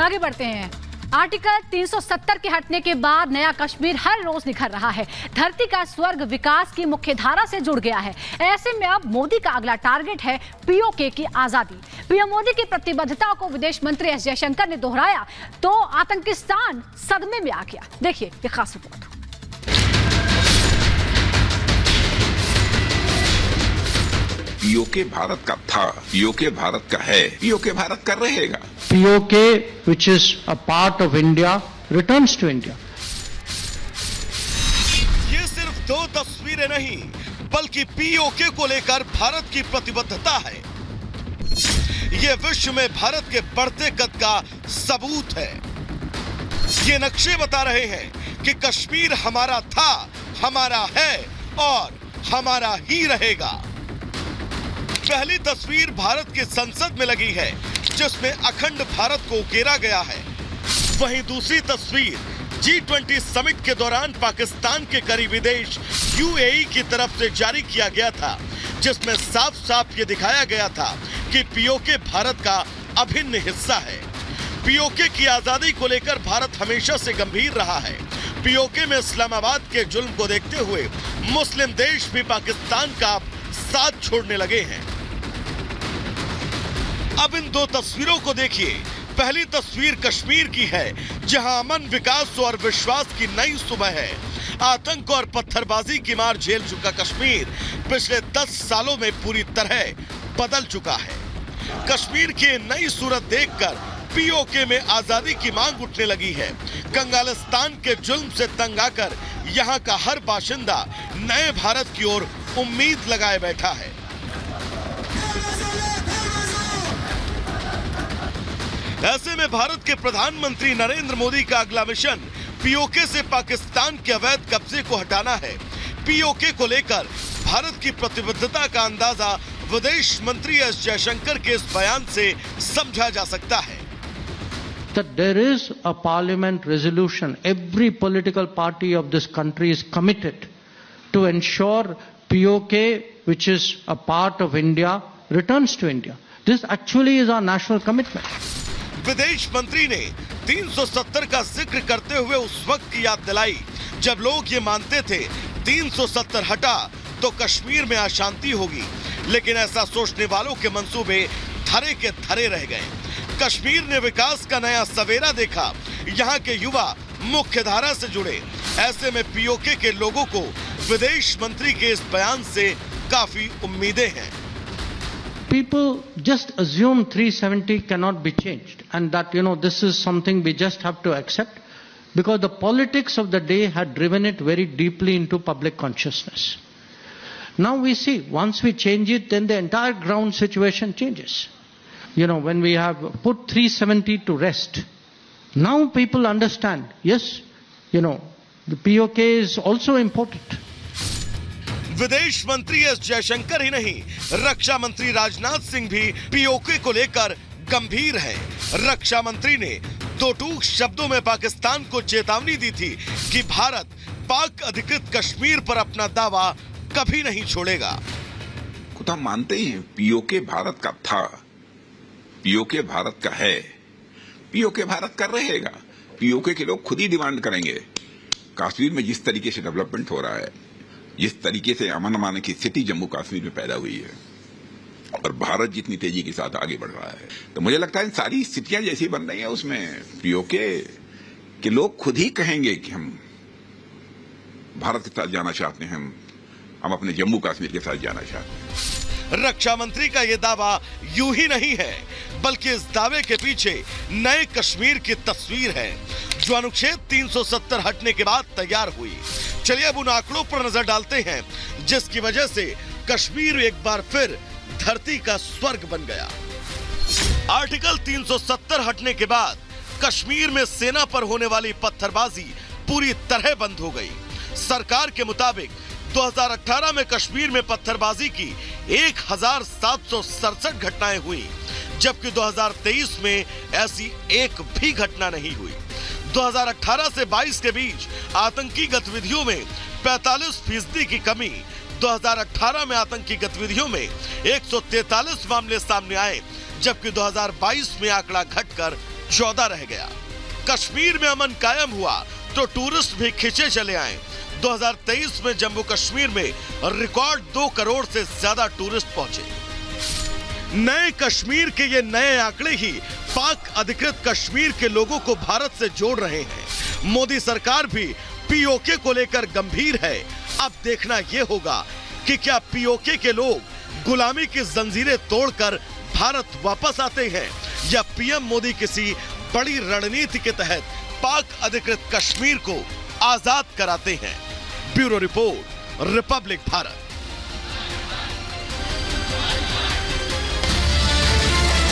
आगे बढ़ते हैं। आर्टिकल 370 के हटने के बाद नया कश्मीर हर रोज निखर रहा है। धरती का स्वर्ग विकास की मुख्य धारा से जुड़ गया है। ऐसे में अब मोदी का अगला टारगेट है पीओके की आजादी। पीएम मोदी की प्रतिबद्धता को विदेश मंत्री एस जयशंकर ने दोहराया तो आतंकिस्तान सदमे में आ गया। देखिए ये खास रिपोर्ट। पीओके भारत का था, पीओके भारत का है, पीओके भारत का रहेगा। PoK which is a part of India returns to India. ये सिर्फ दो तस्वीरें नहीं बल्कि पीओके को लेकर भारत की प्रतिबद्धता है। ये विश्व में भारत के बढ़ते कद का सबूत है। ये नक्शे बता रहे हैं कि कश्मीर हमारा था, हमारा है और हमारा ही रहेगा। पहली तस्वीर भारत की संसद में लगी है जिसमें अखंड भारत को उकेरा गया है। वहीं दूसरी तस्वीर G20 समिट के दौरान पाकिस्तान के करीबी देश यूएई की तरफ से जारी किया गया था, जिसमें साफ साफ ये दिखाया गया था कि पीओके भारत का अभिन्न हिस्सा है। पीओके की आजादी को लेकर भारत हमेशा से गंभीर रहा है। पीओके में इस्लामाबाद के जुल्म को देखते हुए मुस्लिम देश भी पाकिस्तान का साथ छोड़ने लगे हैं। अब इन दो तस्वीरों को देखिए। पहली तस्वीर कश्मीर की है जहां अमन, विकास और विश्वास की नई सुबह है। आतंक और पत्थरबाजी की मार झेल चुका कश्मीर पिछले 10 सालों में पूरी तरह बदल चुका है। कश्मीर की नई सूरत देखकर पीओके में आजादी की मांग उठने लगी है। कंगालिस्तान के जुल्म से तंग आकर यहां का हर बाशिंदा नए भारत की ओर उम्मीद लगाए बैठा है। ऐसे में भारत के प्रधानमंत्री नरेंद्र मोदी का अगला मिशन पीओके से पाकिस्तान के अवैध कब्जे को हटाना है। पीओके को लेकर भारत की प्रतिबद्धता का अंदाजा विदेश मंत्री एस जयशंकर के इस बयान से समझा जा सकता है। That there is a parliament resolution. Every political party of this country is committed to ensure POK, which is a part of India, returns to India. This actually is our national commitment. विदेश मंत्री ने 370 का जिक्र करते हुए उस वक्त की याद दिलाई जब लोग ये मानते थे 370 हटा तो कश्मीर में अशांति होगी, लेकिन ऐसा सोचने वालों के मंसूबे धरे के धरे रह गए। कश्मीर ने विकास का नया सवेरा देखा। यहाँ के युवा मुख्य धारा से जुड़े। ऐसे में पीओके के लोगों को विदेश मंत्री के इस बयान से काफी उम्मीदें हैं। People just assume 370 cannot be changed and that, this is something we just have to accept because the politics of the day had driven it very deeply into public consciousness. Now we see, once we change it, then the entire ground situation changes. When we have put 370 to rest, now people understand, yes, the POK is also important. विदेश मंत्री S Jaishankar ही नहीं, रक्षा मंत्री राजनाथ सिंह भी PoK को लेकर गंभीर हैं। रक्षा मंत्री ने दो टूक शब्दों में पाकिस्तान को चेतावनी दी थी कि भारत पाक अधिकृत कश्मीर पर अपना दावा कभी नहीं छोड़ेगा। खुद हम मानते हैं पीओके भारत का था, पीओके भारत का है, पीओके भारत का रहेगा। पीओके के लोग खुद ही डिमांड करेंगे। कश्मीर में जिस तरीके से डेवलपमेंट हो रहा है, जिस तरीके से अमन अमान की स्थिति जम्मू कश्मीर में पैदा हुई है और भारत जितनी तेजी के साथ आगे बढ़ रहा है, तो मुझे लगता है सारी स्थितियां जैसी बन रही हैं उसमें पीओके के लोग खुद ही कहेंगे कि हम भारत के साथ जाना चाहते हैं, हम अपने जम्मू कश्मीर के साथ जाना चाहते हैं। रक्षा मंत्री का यह दावा यूं ही नहीं है, बल्कि इस दावे के पीछे नए कश्मीर की तस्वीर है जो अनुच्छेद 370 हटने के बाद तैयार हुई। चलिए अब उन आंकड़ों पर नजर डालते हैं जिसकी वजह से कश्मीर एक बार फिर धरती का स्वर्ग बन गया। आर्टिकल 370 हटने के बाद कश्मीर में सेना पर होने वाली पत्थरबाजी पूरी तरह बंद हो गई। सरकार के मुताबिक 2018 में कश्मीर में पत्थरबाजी की 1767 घटनाएं हुई, जबकि 2023 में ऐसी एक भी घटना नहीं हुई। 2018 से 22 के बीच आतंकी गतिविधियों में 45% की कमी। 2018 में आतंकी गतिविधियों में 143 मामले सामने आए, जबकि 2022 में आंकड़ा घटकर 14 रह गया। कश्मीर में अमन कायम हुआ तो टूरिस्ट भी खिंचे चले आए। 2023 में जम्मू कश्मीर में रिकॉर्ड 2 करोड़ से ज्यादा टूरिस्ट पहुंचे। नए कश्मीर के ये नए आंकड़े ही पाक अधिकृत कश्मीर के लोगों को भारत से जोड़ रहे हैं। मोदी सरकार भी पीओके को लेकर गंभीर है। अब देखना यह होगा कि क्या पीओके के लोग गुलामी की जंजीरें तोड़कर भारत वापस आते हैं या पीएम मोदी किसी बड़ी रणनीति के तहत पाक अधिकृत कश्मीर को आजाद कराते हैं। Bureau report, Republic Bharat.